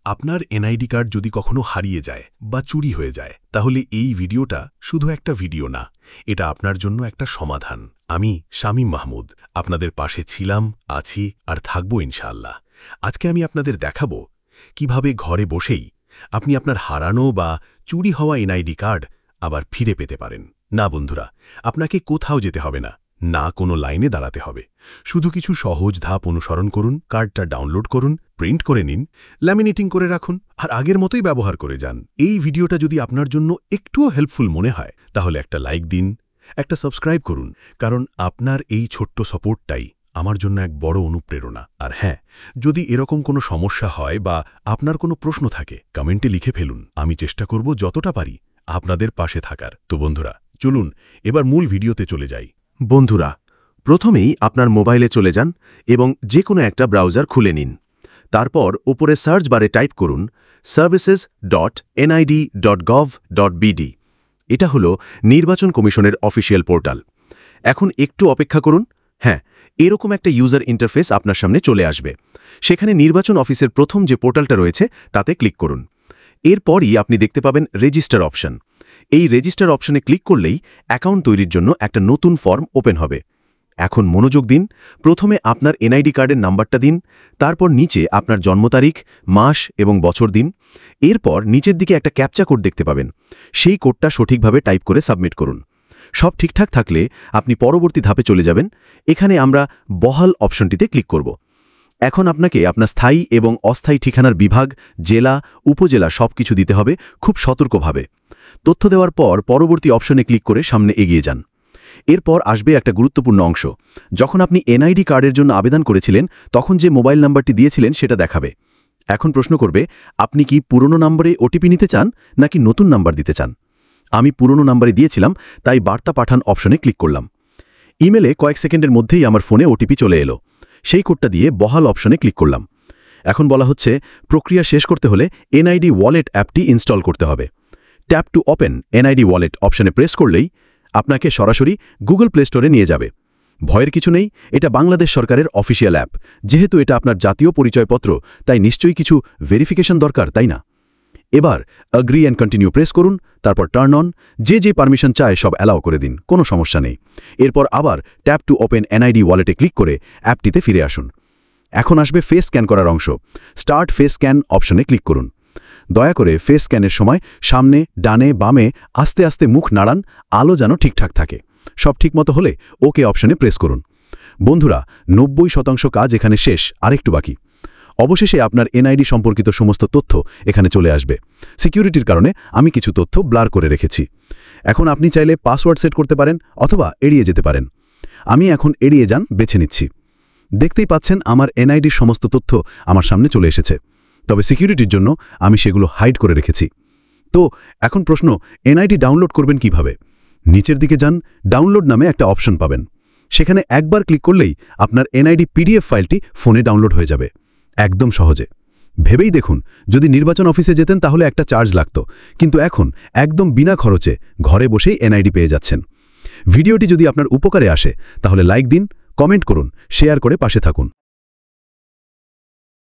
আপনার NID card যদি কখনো হারিয়ে যায় বা চুরি হয়ে যায় তাহলে এই ভিডিওটা শুধু একটা ভিডিও না, এটা আপনার জন্য একটা সমাধান। আমি শামীম মাহমুদ আপনাদের পাশে ছিলাম, আছি আর থাকব ইনশাআল্লাহ। আজকে আমি আপনাদের দেখাবো কিভাবে ঘরে বসেই আপনি আপনার হারানো বা চুরি হওয়া এনআইডি কার্ড আবার ফিরে পেতে পারেন। না বন্ধুরা, আপনাকে কোথাও যেতে হবে না, না কোনো লাইনে দাঁড়াতে হবে। শুধু কিছু সহজ ধাপ অনুসরণ করুন, কার্ডটা ডাউনলোড করুন, প্রিন্ট করে নিন, ল্যামিনেটিং করে রাখুন আর আগের মতোই ব্যবহার করে যান। এই ভিডিওটা যদি আপনার জন্য একটুও হেল্পফুল মনে হয় তাহলে একটা লাইক দিন, একটা সাবস্ক্রাইব করুন, কারণ আপনার এই ছোট্ট সাপোর্টটাই আমার জন্য এক বড় অনুপ্রেরণা। আর হ্যাঁ, যদি এরকম কোনো সমস্যা হয় বা আপনার কোনো প্রশ্ন থাকে কমেন্টে লিখে ফেলুন, আমি চেষ্টা করব যতটা পারি আপনাদের পাশে থাকার। তো বন্ধুরা, চলুন এবার মূল ভিডিওতে চলে যাই। বন্ধুরা, প্রথমেই আপনার মোবাইলে চলে যান এবং যে কোনো একটা ব্রাউজার খুলে নিন। তারপর উপরে সার্চ বারে টাইপ করুন services.nid.gov.bd। এটা হলো নির্বাচন কমিশনের অফিসিয়াল পোর্টাল। এখন একটু অপেক্ষা করুন। হ্যাঁ, এরকম একটা ইউজার ইন্টারফেস আপনার সামনে চলে আসবে। সেখানে নির্বাচন অফিসের প্রথম যে পোর্টালটা রয়েছে তাতে ক্লিক করুন। এরপরই আপনি দেখতে পাবেন রেজিস্টার অপশন। এই রেজিস্টার অপশনে ক্লিক করলেই অ্যাকাউন্ট তৈরির জন্য একটা নতুন ফর্ম ওপেন হবে। এখন মনোযোগ দিন। প্রথমে আপনার এনআইডি কার্ডের নাম্বারটা দিন, তারপর নিচে আপনার জন্ম তারিখ, মাস এবং বছর দিন। এরপর নিচের দিকে একটা ক্যাপচা কোড দেখতে পাবেন। সেই কোডটা সঠিকভাবে টাইপ করে সাবমিট করুন। সব ঠিকঠাক থাকলে আপনি পরবর্তী ধাপে চলে যাবেন। এখানে আমরা বহাল অপশনটিতে ক্লিক করব। এখন আপনাকে আপনার স্থায়ী এবং অস্থায়ী ঠিকানার বিভাগ, জেলা, উপজেলা সবকিছু দিতে হবে খুব সতর্কভাবে। তথ্য দেওয়ার পর পরবর্তী অপশনে ক্লিক করে সামনে এগিয়ে যান। এরপর আসবে একটা গুরুত্বপূর্ণ অংশ। যখন আপনি এনআইডি কার্ডের জন্য আবেদন করেছিলেন তখন যে মোবাইল নাম্বারটি দিয়েছিলেন সেটা দেখাবে। এখন প্রশ্ন করবে, আপনি কি পুরনো নম্বরে ওটিপি নিতে চান নাকি নতুন নাম্বার দিতে চান? আমি পুরনো নাম্বারে দিয়েছিলাম, তাই বার্তা পাঠান অপশনে ক্লিক করলাম। ইমেলে কয়েক সেকেন্ডের মধ্যেই আমার ফোনে ওটিপি চলে এলো। সেই কোডটা দিয়ে বহাল অপশনে ক্লিক করলাম। এখন বলা হচ্ছে প্রক্রিয়া শেষ করতে হলে এনআইডি ওয়ালেট অ্যাপটি ইনস্টল করতে হবে। Tap to open NID wallet অপশনে প্রেস করলেই আপনাকে সরাসরি গুগল প্লে স্টোরে নিয়ে যাবে। ভয়ের কিছু নেই, এটা বাংলাদেশ সরকারের অফিসিয়াল অ্যাপ। যেহেতু এটা আপনার জাতীয় পরিচয়পত্র, তাই নিশ্চয়ই কিছু ভেরিফিকেশন দরকার, তাই না? এবার অ্যাগ্রি অ্যান্ড কন্টিনিউ প্রেস করুন, তারপর টার্ন অন। যে পারমিশন চায় সব অ্যালাউ করে দিন, কোনো সমস্যা নেই। এরপর আবার ট্যাপ টু ওপেন এনআইডি ওয়ালেটে ক্লিক করে অ্যাপটিতে ফিরে আসুন। এখন আসবে ফেস স্ক্যান করার অংশ। স্টার্ট ফেস স্ক্যান অপশনে ক্লিক করুন। দয়া করে ফেস স্ক্যানের সময় সামনে, ডানে, বামে আস্তে আস্তে মুখ নাড়ান, আলো যেন ঠিকঠাক থাকে। সব ঠিকমতো হলে ওকে অপশনে প্রেস করুন। বন্ধুরা, 90% কাজ এখানে শেষ, আরেকটু বাকি। অবশেষে আপনার এনআইডি সম্পর্কিত সমস্ত তথ্য এখানে চলে আসবে। সিকিউরিটির কারণে আমি কিছু তথ্য ব্লার করে রেখেছি। এখন আপনি চাইলে পাসওয়ার্ড সেট করতে পারেন অথবা এড়িয়ে যেতে পারেন। আমি এখন এড়িয়ে যান বেছে নিচ্ছি। দেখতেই পাচ্ছেন আমার এনআইডির সমস্ত তথ্য আমার সামনে চলে এসেছে, তবে সিকিউরিটির জন্য আমি সেগুলো হাইড করে রেখেছি। তো এখন প্রশ্ন, এনআইডি ডাউনলোড করবেন কিভাবে? নিচের দিকে যান, ডাউনলোড নামে একটা অপশন পাবেন। সেখানে একবার ক্লিক করলেই আপনার এনআইডি পিডিএফ ফাইলটি ফোনে ডাউনলোড হয়ে যাবে, একদম সহজে। ভেবেই দেখুন, যদি নির্বাচন অফিসে যেতেন তাহলে একটা চার্জ লাগত, কিন্তু এখন একদম বিনা খরচে ঘরে বসেই এনআইডি পেয়ে যাচ্ছেন। ভিডিওটি যদি আপনার উপকারে আসে তাহলে লাইক দিন, কমেন্ট করুন, শেয়ার করে পাশে থাকুন।